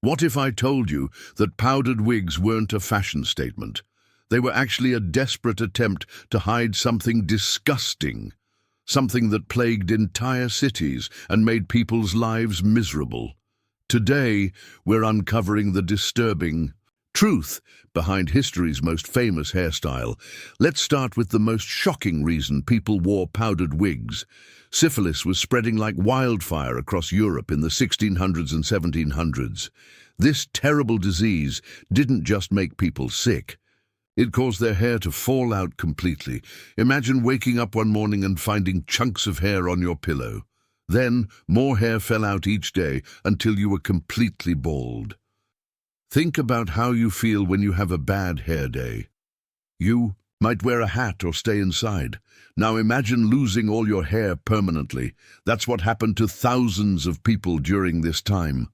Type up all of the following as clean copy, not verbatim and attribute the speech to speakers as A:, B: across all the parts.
A: What if I told you that powdered wigs weren't a fashion statement? They were actually a desperate attempt to hide something disgusting, something that plagued entire cities and made people's lives miserable. Today, we're uncovering the disturbing truth behind history's most famous hairstyle. Let's start with the most shocking reason people wore powdered wigs. Syphilis was spreading like wildfire across Europe in the 1600s and 1700s. This terrible disease didn't just make people sick. It caused their hair to fall out completely. Imagine waking up one morning and finding chunks of hair on your pillow. Then, more hair fell out each day until you were completely bald. Think about how you feel when you have a bad hair day. You might wear a hat or stay inside. Now imagine losing all your hair permanently. That's what happened to thousands of people during this time.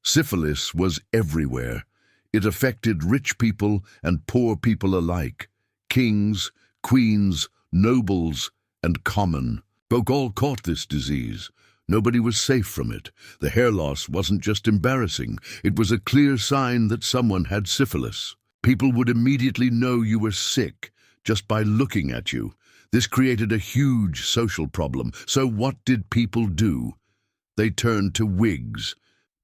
A: Syphilis was everywhere. It affected rich people and poor people alike. Kings, queens, nobles, and common folk all caught this disease. Nobody was safe from it. The hair loss wasn't just embarrassing. It was a clear sign that someone had syphilis. People would immediately know you were sick just by looking at you. This created a huge social problem. So what did people do? They turned to wigs.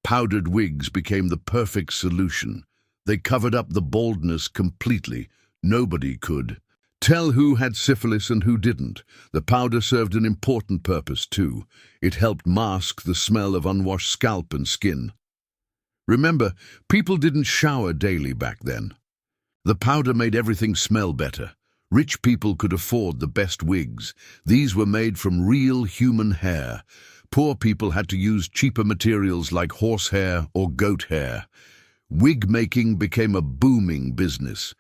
A: Powdered wigs became the perfect solution. They covered up the baldness completely. Nobody could tell who had syphilis and who didn't. The powder served an important purpose too. It helped mask the smell of unwashed scalp and skin. Remember, people didn't shower daily back then. The powder made everything smell better. Rich people could afford the best wigs. These were made from real human hair. Poor people had to use cheaper materials like horsehair or goat hair. Wig making became a booming business.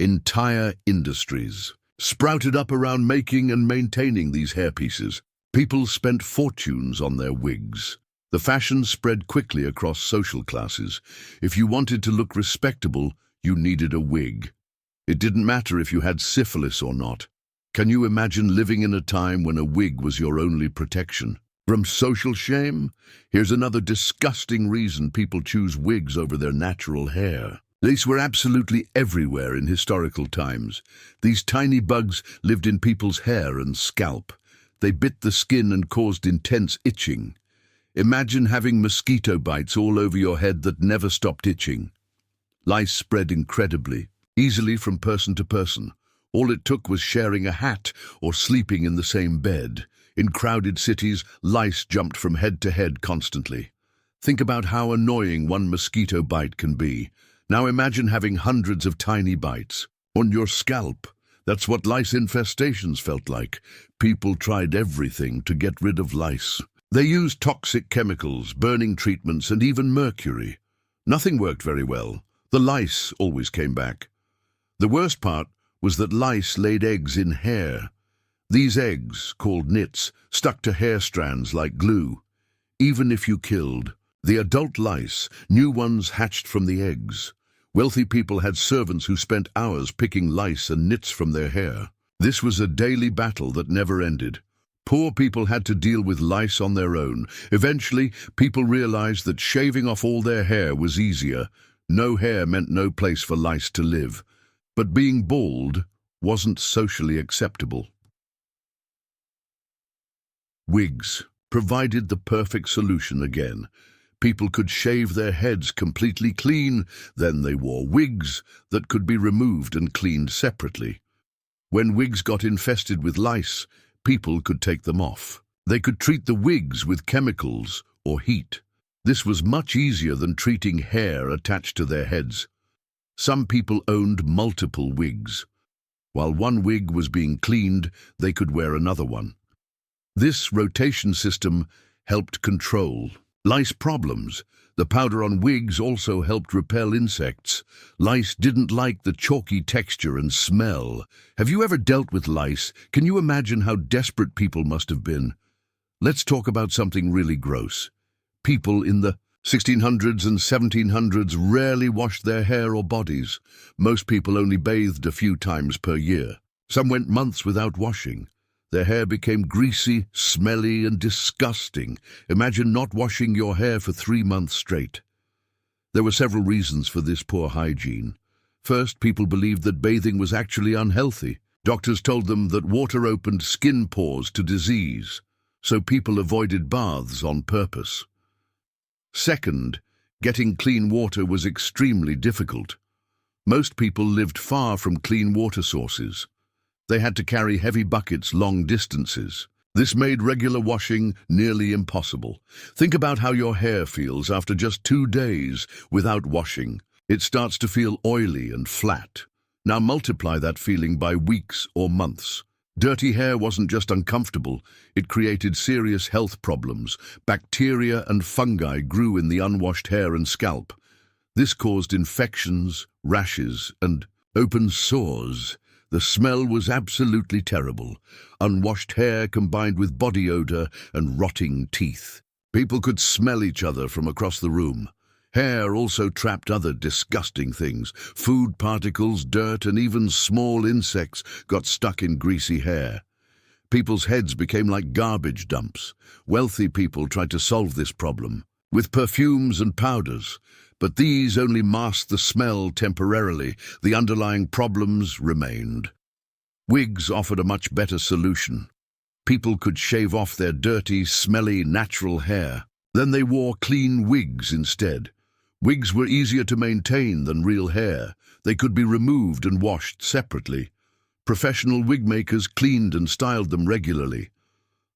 A: Entire industries sprouted up around making and maintaining these hairpieces. People spent fortunes on their wigs. The fashion spread quickly across social classes. If you wanted to look respectable, you needed a wig. It didn't matter if you had syphilis or not. Can you imagine living in a time when a wig was your only protection from social shame? Here's another disgusting reason people choose wigs over their natural hair. Lice were absolutely everywhere in historical times. These tiny bugs lived in people's hair and scalp. They bit the skin and caused intense itching. Imagine having mosquito bites all over your head that never stopped itching. Lice spread incredibly, easily from person to person. All it took was sharing a hat or sleeping in the same bed. In crowded cities, lice jumped from head to head constantly. Think about how annoying one mosquito bite can be. Now imagine having hundreds of tiny bites on your scalp. That's what lice infestations felt like. People tried everything to get rid of lice. They used toxic chemicals, burning treatments, and even mercury. Nothing worked very well. The lice always came back. The worst part was that lice laid eggs in hair. These eggs, called nits, stuck to hair strands like glue. Even if you killed the adult lice, new ones hatched from the eggs. Wealthy people had servants who spent hours picking lice and nits from their hair. This was a daily battle that never ended. Poor people had to deal with lice on their own. Eventually, people realized that shaving off all their hair was easier. No hair meant no place for lice to live. But being bald wasn't socially acceptable. Wigs provided the perfect solution again. People could shave their heads completely clean, then they wore wigs that could be removed and cleaned separately. When wigs got infested with lice, people could take them off. They could treat the wigs with chemicals or heat. This was much easier than treating hair attached to their heads. Some people owned multiple wigs. While one wig was being cleaned, they could wear another one. This rotation system helped control lice problems. The powder on wigs also helped repel insects. Lice didn't like the chalky texture and smell. Have you ever dealt with lice? Can you imagine how desperate people must have been? Let's talk about something really gross. People in the 1600s and 1700s rarely washed their hair or bodies. Most people only bathed a few times per year. Some went months without washing. Their hair became greasy, smelly, and disgusting. Imagine not washing your hair for 3 months straight. There were several reasons for this poor hygiene. First, people believed that bathing was actually unhealthy. Doctors told them that water opened skin pores to disease, so people avoided baths on purpose. Second, getting clean water was extremely difficult. Most people lived far from clean water sources. They had to carry heavy buckets long distances. This made regular washing nearly impossible. Think about how your hair feels after just 2 days without washing. It starts to feel oily and flat. Now multiply that feeling by weeks or months. Dirty hair wasn't just uncomfortable, it created serious health problems. Bacteria and fungi grew in the unwashed hair and scalp. This caused infections, rashes, and open sores. The smell was absolutely terrible. Unwashed hair combined with body odor and rotting teeth. People could smell each other from across the room. Hair also trapped other disgusting things. Food particles, dirt, and even small insects got stuck in greasy hair. People's heads became like garbage dumps. Wealthy people tried to solve this problem with perfumes and powders, but these only masked the smell temporarily. The underlying problems remained. Wigs offered a much better solution. People could shave off their dirty, smelly, natural hair. Then they wore clean wigs instead. Wigs were easier to maintain than real hair. They could be removed and washed separately. Professional wig makers cleaned and styled them regularly.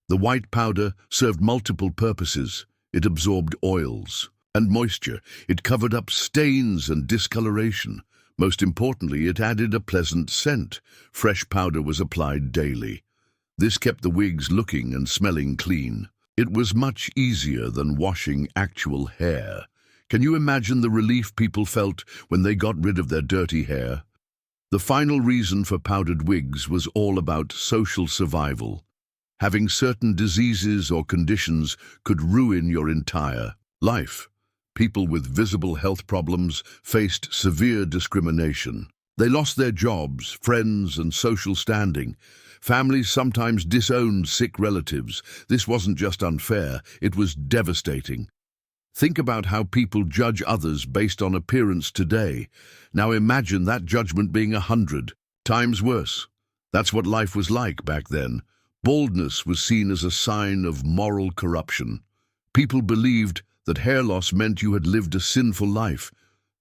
A: The white powder served multiple purposes. It absorbed oils and moisture. It covered up stains and discoloration. Most importantly, it added a pleasant scent. Fresh powder was applied daily. This kept the wigs looking and smelling clean. It was much easier than washing actual hair. Can you imagine the relief people felt when they got rid of their dirty hair? The final reason for powdered wigs was all about social survival. Having certain diseases or conditions could ruin your entire life. People with visible health problems faced severe discrimination. They lost their jobs, friends, and social standing. Families sometimes disowned sick relatives. This wasn't just unfair, it was devastating. Think about how people judge others based on appearance today. Now imagine that judgment being 100 times worse. That's what life was like back then. Baldness was seen as a sign of moral corruption. People believed that hair loss meant you had lived a sinful life.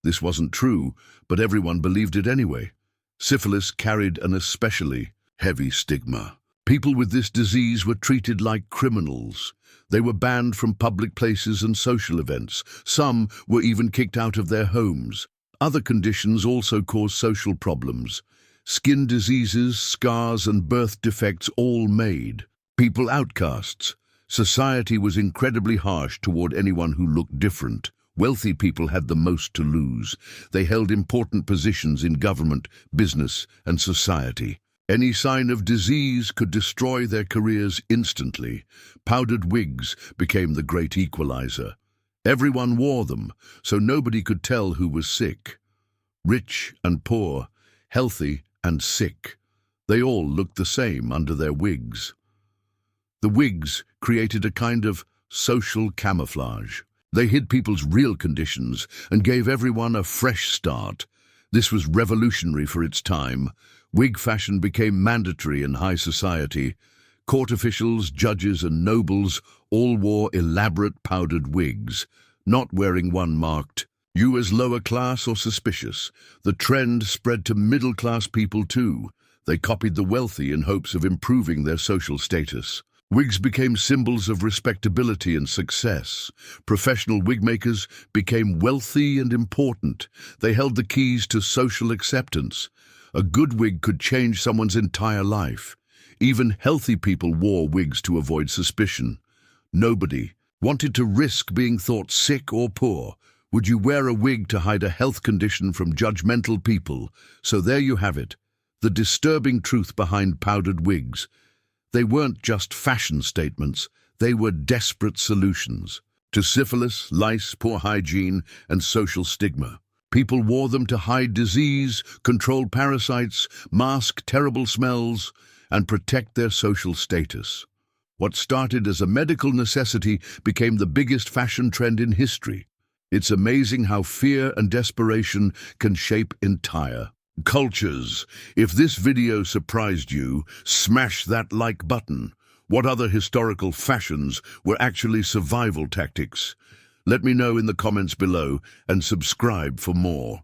A: This wasn't true, but everyone believed it anyway. Syphilis carried an especially heavy stigma. People with this disease were treated like criminals. They were banned from public places and social events. Some were even kicked out of their homes. Other conditions also caused social problems. Skin diseases, scars, and birth defects all made people outcasts. Society was incredibly harsh toward anyone who looked different. Wealthy people had the most to lose. They held important positions in government, business, and society. Any sign of disease could destroy their careers instantly. Powdered wigs became the great equalizer. Everyone wore them, so nobody could tell who was sick. Rich and poor, healthy and sick. They all looked the same under their wigs. The wigs created a kind of social camouflage. They hid people's real conditions and gave everyone a fresh start. This was revolutionary for its time. Wig fashion became mandatory in high society. Court officials, judges, and nobles all wore elaborate powdered wigs, not wearing one marked "You as lower class or suspicious." The trend spread to middle-class people too. They copied the wealthy in hopes of improving their social status. Wigs became symbols of respectability and success. Professional wig makers became wealthy and important. They held the keys to social acceptance. A good wig could change someone's entire life. Even healthy people wore wigs to avoid suspicion. Nobody wanted to risk being thought sick or poor. Would you wear a wig to hide a health condition from judgmental people? So there you have it, the disturbing truth behind powdered wigs. They weren't just fashion statements, they were desperate solutions to syphilis, lice, poor hygiene, and social stigma. People wore them to hide disease, control parasites, mask terrible smells, and protect their social status. What started as a medical necessity became the biggest fashion trend in history. It's amazing how fear and desperation can shape entire cultures. If this video surprised you, smash that like button. What other historical fashions were actually survival tactics? Let me know in the comments below and subscribe for more.